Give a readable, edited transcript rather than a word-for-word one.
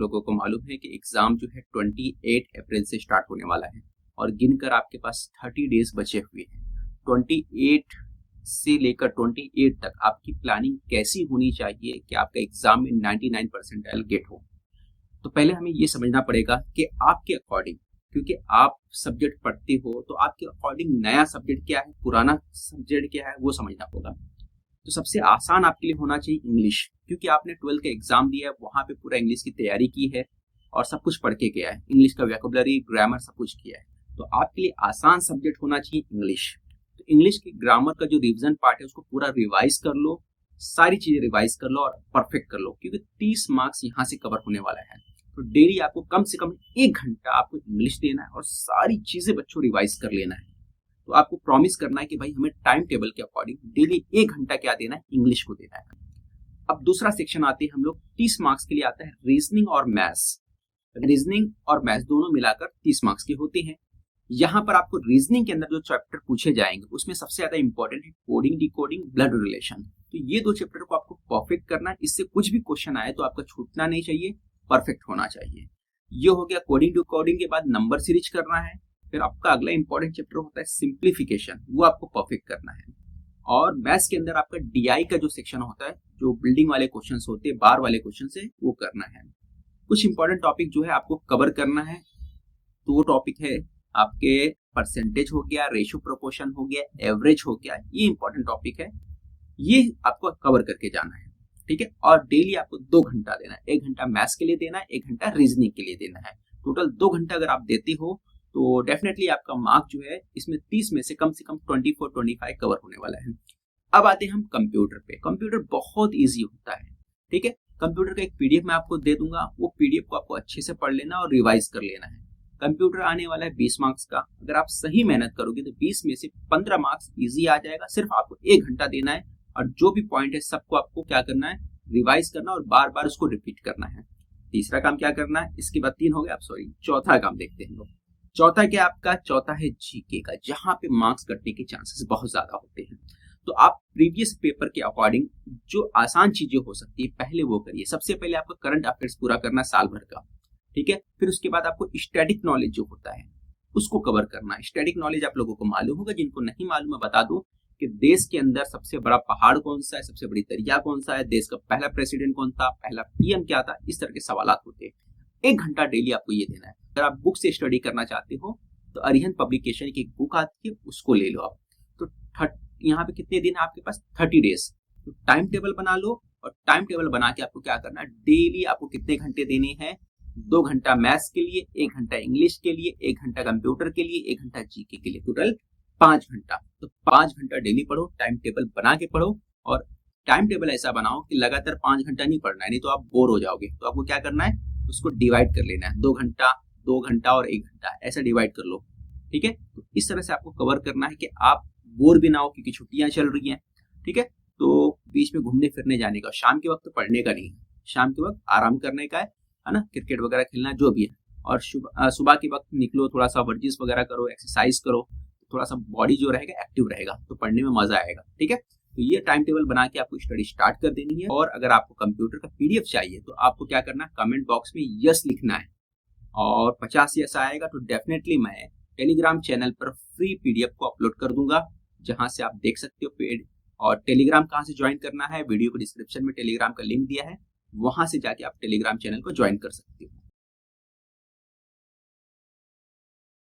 लोगों को मालूम है कि एग्जाम जो है 28 अप्रैल से स्टार्ट होने वाला है और गिनकर आपके पास 30 डेज बचे हुए हैं। 28 से लेकर 28 तक आपकी प्लानिंग कैसी होनी चाहिए कि आपका एग्जाम में 99 परसेंटाइल गेट हो। तो पहले हमें ये समझना पड़ेगा कि आपके अकॉर्डिंग, क्योंकि आप सब्जेक्ट पढ़ते हो तो आपके अकॉर्डिंग नया सब्जेक्ट क्या है, पुराना सब्जेक्ट क्या है, वो समझना होगा। तो सबसे आसान आपके लिए होना चाहिए इंग्लिश, क्योंकि आपने 12th का एग्जाम दिया है, वहां पे पूरा इंग्लिश की तैयारी की है और सब कुछ पढ़ के गया है, इंग्लिश का वोकैबुलरी, ग्रामर सब कुछ किया है। तो आपके लिए आसान सब्जेक्ट होना चाहिए इंग्लिश। तो इंग्लिश की ग्रामर का जो रिवीजन पार्ट है उसको पूरा रिवाइज कर लो, सारी चीजें रिवाइज कर लो और परफेक्ट कर लो, क्योंकि 30 मार्क्स यहाँ से कवर होने वाला है। तो डेली आपको कम से कम 1 घंटा आपको इंग्लिश देना है और सारी चीजें बच्चों रिवाइज कर लेना है। तो आपको प्रॉमिस करना है कि भाई हमें टाइम टेबल के अकॉर्डिंग डेली 1 घंटा क्या देना है, इंग्लिश को देना है। अब दूसरा सेक्शन आते हैं हम लोग, 30 मार्क्स के लिए आता है रीजनिंग और मैथ्स। रीजनिंग और मैथ्स दोनों मिलाकर 30 मार्क्स के होते हैं। यहाँ पर आपको रीजनिंग के अंदर जो चैप्टर पूछे जाएंगे उसमें सबसे ज्यादा इंपॉर्टेंट है कोडिंग, डिकोडिंग, ब्लड रिलेशन। तो ये 2 चैप्टर को आपको परफेक्ट करना है। इससे कुछ भी क्वेश्चन आए तो आपका छूटना नहीं चाहिए, परफेक्ट होना चाहिए। ये हो गया कोडिंग डिकोडिंग के बाद नंबर सीरीज करना है। फिर आपका अगला इंपॉर्टेंट चैप्टर होता है सिंप्लीफिकेशन, वो आपको परफेक्ट करना है। और मैथ्स के अंदर आपका डीआई का जो सेक्शन होता है, जो बिल्डिंग वाले क्वेश्चन होते हैं, बार वाले क्वेश्चन है, वो करना है। कुछ इंपॉर्टेंट टॉपिक जो है आपको कवर करना है। तो वो टॉपिक है आपके परसेंटेज हो गया, रेशियो प्रोपोर्शन हो गया, एवरेज हो गया, ये इंपॉर्टेंट टॉपिक है, ये आपको कवर करके जाना है। ठीक है। और डेली आपको 2 घंटा देना है, 1 घंटा मैथ्स के लिए देना है, 1 घंटा रीजनिंग के लिए देना है। टोटल 2 घंटा अगर आप देते हो तो डेफिनेटली आपका मार्क जो है इसमें 30 में से कम 24-25 कवर होने वाला है। अब आते हैं हम कंप्यूटर पे। कंप्यूटर बहुत इजी होता है। ठीक है। कंप्यूटर का एक पीडीएफ मैं आपको दे दूंगा, वो पीडीएफ को आपको अच्छे से पढ़ लेना और रिवाइज कर लेना है। कंप्यूटर आने वाला है 20 मार्क्स का। अगर आप सही मेहनत करोगे तो 20 में से 15 मार्क्स इजी आ जाएगा। सिर्फ आपको 1 घंटा देना है और जो भी पॉइंट है सबको आपको क्या करना है, रिवाइज करना और बार बार उसको रिपीट करना है। तीसरा काम क्या करना है, इसके बाद 3 हो गया, आप सॉरी चौथा काम देखते हैं लोग। चौथा क्या आपका, चौथा है जीके का, जहां पे मार्क्स कटने के चांसेस बहुत ज्यादा होते हैं। तो आप प्रीवियस पेपर के अकॉर्डिंग जो आसान चीजें हो सकती है पहले वो करिए। सबसे पहले आपको करंट अफेयर्स पूरा करना साल भर का। ठीक है। फिर उसके बाद आपको स्टैटिक नॉलेज जो होता है उसको कवर करना है। स्टैटिक नॉलेज आप लोगों को मालूम होगा, जिनको नहीं मालूम मैं बता दूं कि देश के अंदर सबसे बड़ा पहाड़ कौन सा है, सबसे बड़ी दरिया कौन सा है, देश का पहला प्रेसिडेंट कौन था, पहला पीएम क्या था, इस तरह के सवाल होते हैं। 1 घंटा डेली आपको ये देना है। अगर आप बुक से स्टडी करना चाहते हो तो अरिहंत पब्लिकेशन की एक बुक आती है, उसको ले लो आप। तो यहाँ पे कितने दिन है आपके पास, 30 डेज। तो टाइम टेबल बना लो और टाइम टेबल बना के आपको क्या करना है, डेली आपको कितने घंटे देने हैं, 2 घंटा मैथ्स के लिए, 1 घंटा इंग्लिश के लिए, 1 घंटा कंप्यूटर के लिए, 1 घंटा जीके के लिए, टोटल 5 घंटा। तो 5 घंटा डेली पढ़ो, टाइम टेबल बना के पढ़ो। और टाइम टेबल ऐसा बनाओ कि लगातार 5 घंटा नहीं पढ़ना है, नहीं तो आप बोर हो जाओगे। तो आपको क्या करना है, उसको डिवाइड कर लेना है, 2 घंटा 2 घंटा और 1 घंटा, ऐसा डिवाइड कर लो। ठीक है। तो इस तरह से आपको कवर करना है कि आप बोर भी ना हो, क्योंकि छुट्टियां चल रही हैं। ठीक है। तो बीच में घूमने फिरने जाने का, शाम के वक्त पढ़ने का नहीं, शाम के वक्त आराम करने का है ना, क्रिकेट वगैरह खेलना जो भी है। और सुबह के वक्त निकलो, थोड़ा सा वर्जिश वगैरह करो, एक्सरसाइज करो, थोड़ा सा बॉडी जो रहेगा एक्टिव रहेगा, तो पढ़ने में मजा आएगा। ठीक है। तो ये टाइम टेबल बना के आपको स्टडी स्टार्ट कर देनी है। और अगर आपको कंप्यूटर का पीडीएफ चाहिए तो आपको क्या करना है, कमेंट बॉक्स में यस लिखना है। और 50 यस आएगा तो डेफिनेटली मैं टेलीग्राम चैनल पर फ्री पीडीएफ को अपलोड कर दूंगा, जहां से आप देख सकते हो पेड। और टेलीग्राम कहां से ज्वाइन करना है, वीडियो को डिस्क्रिप्शन में टेलीग्राम का लिंक दिया है, वहां से जाके आप टेलीग्राम चैनल को ज्वाइन कर सकते हो।